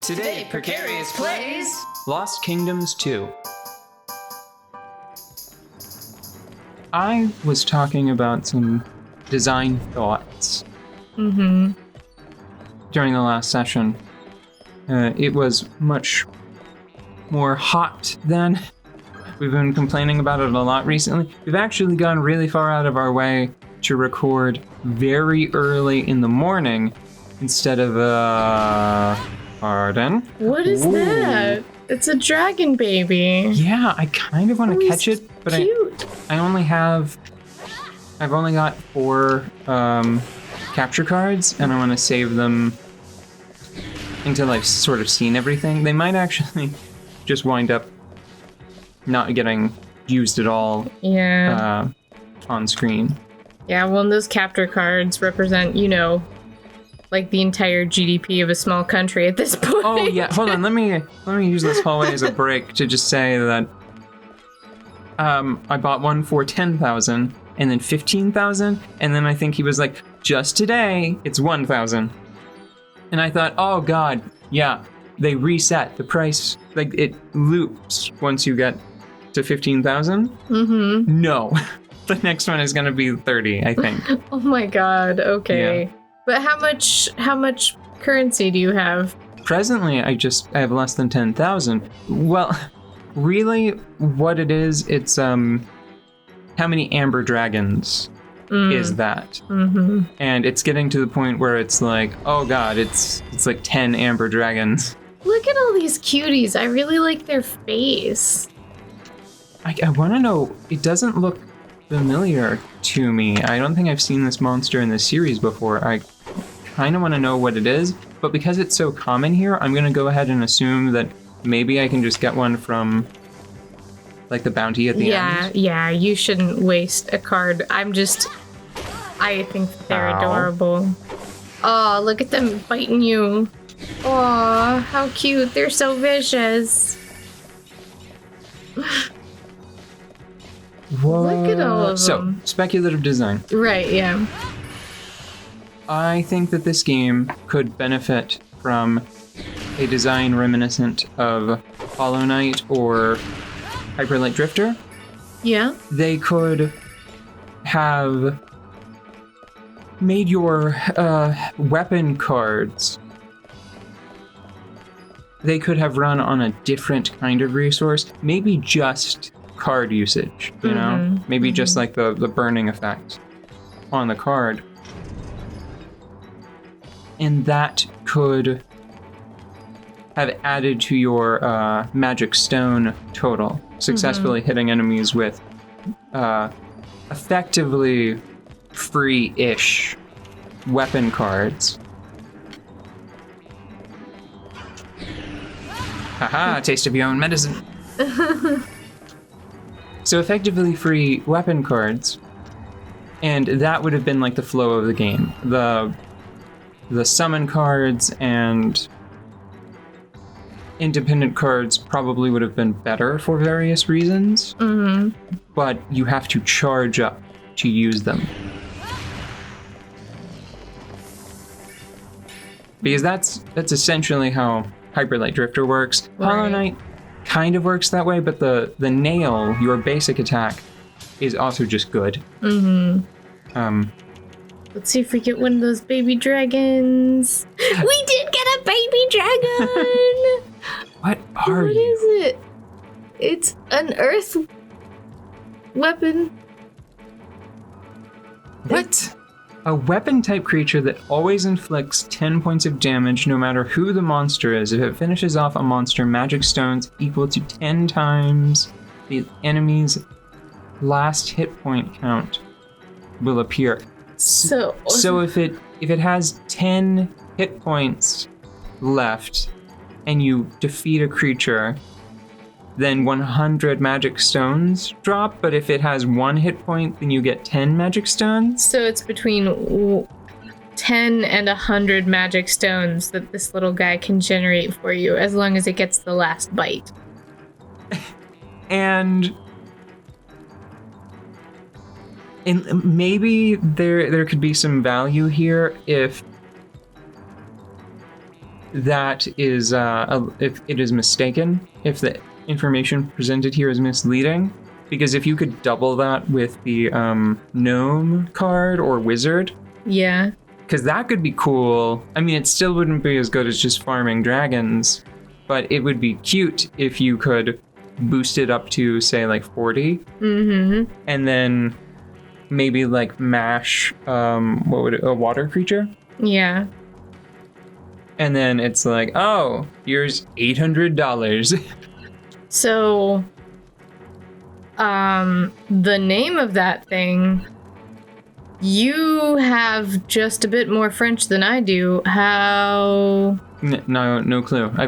Today, Precarious plays Lost Kingdoms 2. I was talking about some design thoughts during the last session. It was much more hot than we've been complaining about it a lot recently. We've actually gone really far out of our way to record very early in the morning instead of pardon? What is that? It's a dragon baby. Yeah, I kind of want to catch it, but cute. I've only got 4 capture cards, and I want to save them until I've sort of seen everything. They might actually just wind up not getting used at all on screen. Yeah, well, and those capture cards represent, like the entire GDP of a small country at this point. Oh yeah, hold on. Let me use this hallway as a break to just say that I bought one for 10,000 and then 15,000, and then I think he was like, just today it's 1,000, and I thought, oh god, yeah, they reset the price, like it loops once you get to 15,000. No, the next one is gonna be 30, I think. Oh my god. Okay. Yeah. But how much currency do you have? Presently, I have less than 10,000. Well, really, what it is, it's how many amber dragons is that? And it's getting to the point where it's like, oh god, it's like 10 amber dragons. Look at all these cuties. I really like their face. I want to know. It doesn't look familiar to me. I don't think I've seen this monster in this series before. I kind of want to know what it is, but because it's so common here, I'm going to go ahead and assume that maybe I can just get one from like the bounty at the end. Yeah, you shouldn't waste a card. I think they're adorable. Oh, look at them biting you. Oh, how cute. They're so vicious. What? Look at all of them. So, speculative design. Right, yeah. I think that this game could benefit from a design reminiscent of Hollow Knight or Hyper Light Drifter. Yeah. They could have made your weapon cards. They could have run on a different kind of resource, maybe just card usage, you know? Maybe just like the burning effect on the card. And that could have added to your magic stone total, successfully hitting enemies with effectively free-ish weapon cards. Haha, taste of your own medicine. So effectively free weapon cards, and that would have been like the flow of the game. The summon cards and independent cards probably would have been better for various reasons, but you have to charge up to use them. Because that's essentially how Hyper Light Drifter works. Right. Hollow Knight kind of works that way, but the nail, your basic attack, is also just good. Let's see if we get one of those baby dragons. We did get a baby dragon! What are you? What is it? It's an earth weapon. What? A weapon-type creature that always inflicts 10 points of damage no matter who the monster is. If it finishes off a monster, magic stones equal to 10 times the enemy's last hit point count will appear. So if it has 10 hit points left and you defeat a creature, then 100 magic stones drop, but if it has 1 hit point, then you get 10 magic stones? So it's between 10 and 100 magic stones that this little guy can generate for you, as long as it gets the last bite. And maybe there could be some value here if that is, if it is mistaken, if the information presented here is misleading, because if you could double that with the gnome card or wizard, Yeah. because that could be cool. I mean, it still wouldn't be as good as just farming dragons, but it would be cute if you could boost it up to, say, like 40. Mm-hmm. And then maybe like mash, a water creature? Yeah. And then it's like, oh, here's $800. So, the name of that thing, you have just a bit more French than I do. How? No clue. I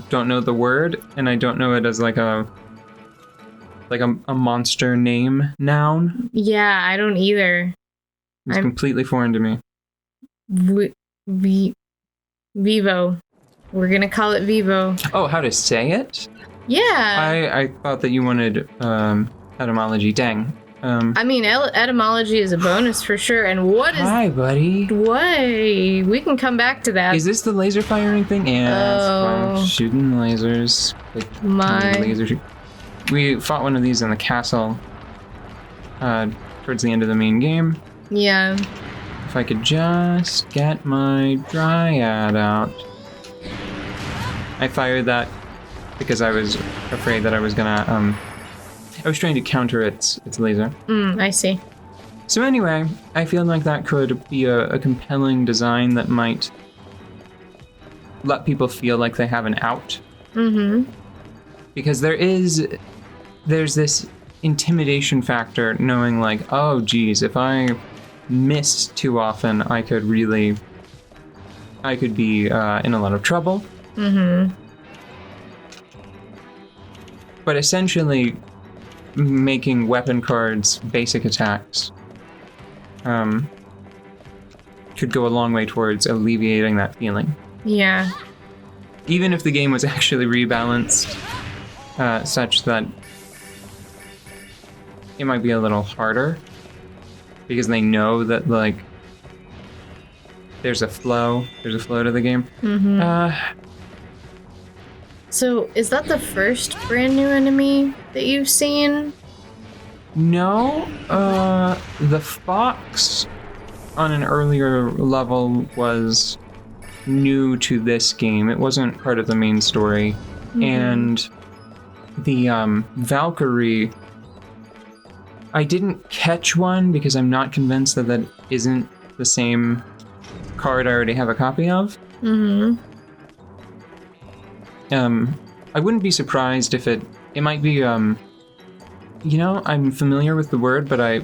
don't know the word, and I don't know it as like a monster name noun. Yeah, I don't either. It's completely foreign to me. Vivo. We're gonna call it Vivo. Oh, how to say it? Yeah. I thought that you wanted etymology. Dang. I mean, etymology is a bonus for sure. And what is? Hi, buddy. Why? We can come back to that. Is this the laser firing thing? Yeah. Oh. Shooting lasers. Like, laser. We fought one of these in the castle. Towards the end of the main game. Yeah. If I could just get my dryad out. I fired that because I was afraid that I was gonna, I was trying to counter its laser. I see. So anyway, I feel like that could be a compelling design that might let people feel like they have an out. Mm-hmm. Because there's this intimidation factor knowing like, oh geez, if I miss too often, I could be in a lot of trouble. Mm-hmm. But essentially, making weapon cards basic attacks could go a long way towards alleviating that feeling. Yeah. Even if the game was actually rebalanced such that it might be a little harder because they know that like there's a flow to the game. Mm-hmm. So, is that the first brand new enemy that you've seen? No, the fox on an earlier level was new to this game. It wasn't part of the main story. Mm-hmm. And the Valkyrie, I didn't catch one because I'm not convinced that isn't the same card I already have a copy of. Mm-hmm. I wouldn't be surprised if it might be, I'm familiar with the word, but I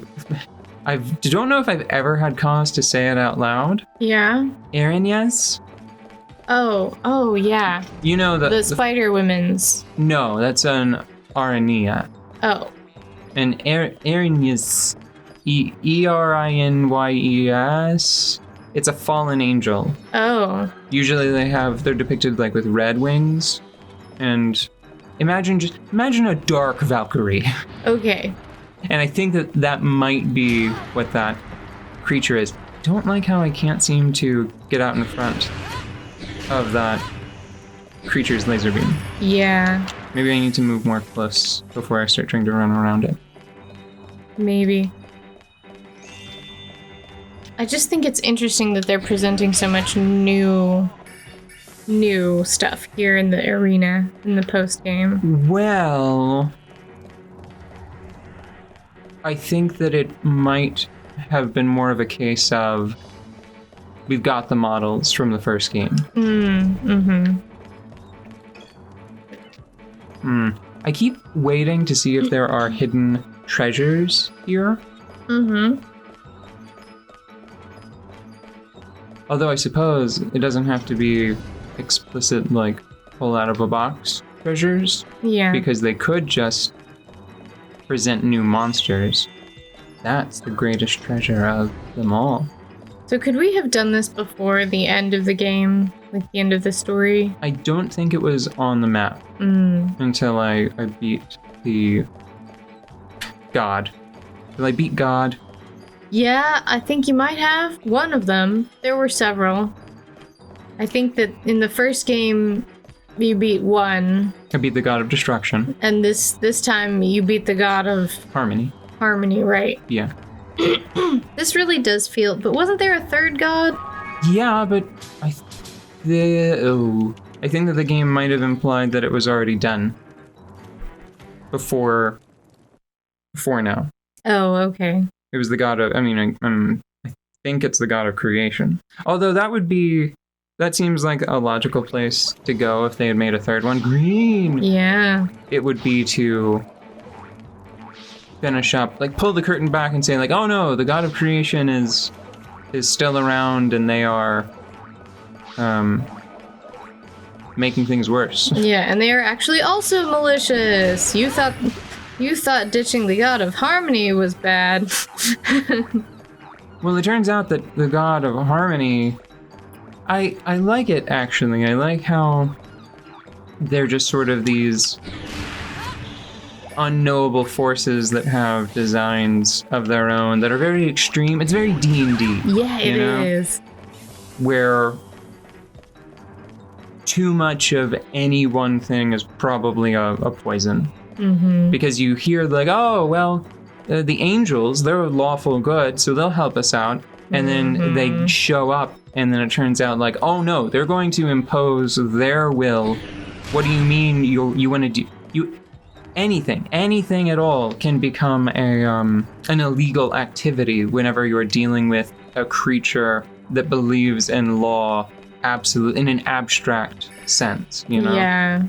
don't know if I've ever had cause to say it out loud. Yeah. Arinyes? Oh, yeah. You know the Spider Women's. No, that's an Arania. Oh. An Arinyes, Erinyes. It's a fallen angel. Oh. Usually they're depicted like with red wings, and imagine a dark Valkyrie. Okay. And I think that might be what that creature is. Don't like how I can't seem to get out in front of that creature's laser beam. Yeah. Maybe I need to move more close before I start trying to run around it. Maybe. I just think it's interesting that they're presenting so much new stuff here in the arena, in the post-game. Well, I think that it might have been more of a case of we've got the models from the first game. I keep waiting to see if there are hidden treasures here. Although I suppose it doesn't have to be explicit, like, pull out of a box treasures. Yeah. Because they could just present new monsters. That's the greatest treasure of them all. So could we have done this before the end of the game? Like the end of the story? I don't think it was on the map until I beat the God. Did I beat God? Yeah, I think you might have. One of them. There were several. I think that in the first game, you beat one. I beat the god of destruction. And this time, you beat the god of... Harmony. Harmony, right. Yeah. This really does feel... But wasn't there a third god? Yeah, but I think that the game might have implied that it was already done. Before now. Oh, okay. It was the god of... I think it's the god of creation. Although that seems like a logical place to go if they had made a third one. Green! Yeah. It would be to finish up, like pull the curtain back and say like, oh no, the god of creation is still around and they are making things worse. Yeah, and they are actually also malicious. You thought ditching the god of harmony was bad. Well, it turns out that the god of harmony, I like it actually. I like how they're just sort of these unknowable forces that have designs of their own that are very extreme. It's very D&D. Yeah, it is. Where too much of any one thing is probably a poison. Mm-hmm. Because you hear like, oh, well, the angels, they're lawful good, so they'll help us out. And then they show up, and then it turns out like, oh no, they're going to impose their will. What do you mean you want to do? Anything at all can become an illegal activity whenever you're dealing with a creature that believes in law in an abstract sense, you know? Yeah.